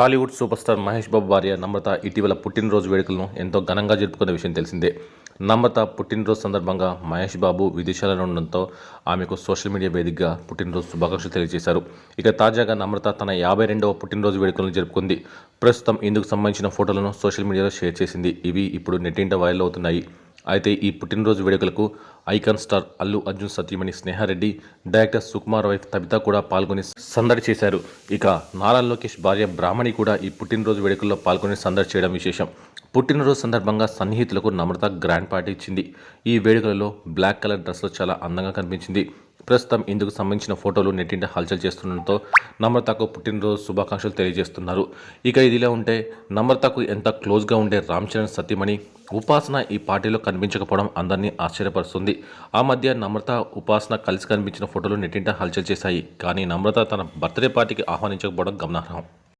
Tollywood super star Mahesh Babu భార్య నమ్రత ఇటీవల పుట్టినరోజు వేడుకలను ఎంతో ఘనంగా జరుపుకున్న విషయం తెలిసిందే. నమ్రత పుట్టినరోజు సందర్భంగా మహేష్ బాబు విదేశాలలో ఉండడంతో ఆమెకు సోషల్ మీడియా వేదికగా పుట్టినరోజు శుభాకాంక్షలు తెలియజేశారు. ఇక తాజాగా నమ్రత తన 52వ పుట్టినరోజు వేడుకలను జరుపుకుంది. ప్రస్తుతం ఇందుకు సంబంధించిన ఫోటోలను సోషల్ మీడియాలో షేర్ చేసింది. ఇవి ఇప్పుడు నెట్టింట వైరల్ అవుతున్నాయి. అయితే ఈ పుట్టినరోజు వేడుకలకు ఐకాన్ స్టార్ అల్లు అర్జున్ సతీమణి Sneha Reddy, director Sukumar wife Tabitha కూడా పాల్గొని సందడి చేశారు. ఇక నారా లోకేష్ భార్య బ్రాహ్మణి కూడా ఈ పుట్టినరోజు వేడుకల్లో పాల్గొని సందడి చేయడం విశేషం. పుట్టినరోజు సందర్భంగా సన్నిహితులకు నమ్రత గ్రాండ్ పార్టీ ఇచ్చింది. ఈ వేడుకలలో బ్లాక్ కలర్ డ్రెస్లో చాలా అందంగా కనిపించింది. ప్రస్తుతం ఇందుకు సంబంధించిన ఫోటోలు నెట్టింట హల్చల్ చేస్తుండటంతో నమ్రతకు పుట్టినరోజు శుభాకాంక్షలు తెలియజేస్తున్నారు. ఇక ఇదిలా ఉంటే నమ్రతకు ఎంత క్లోజ్గా ఉండే రామ్ చరణ్ సతీమణి ఉపాసన ఈ పార్టీలో కనిపించకపోవడం అందరినీ ఆశ్చర్యపరుస్తుంది. ఆ మధ్య నమ్రత, ఉపాసన కలిసి కనిపించిన ఫోటోలు నెట్టింట హల్చల్ చేశాయి. కానీ నమ్రత తన బర్త్డే పార్టీకి ఆహ్వానించకపోవడం గమనార్హం.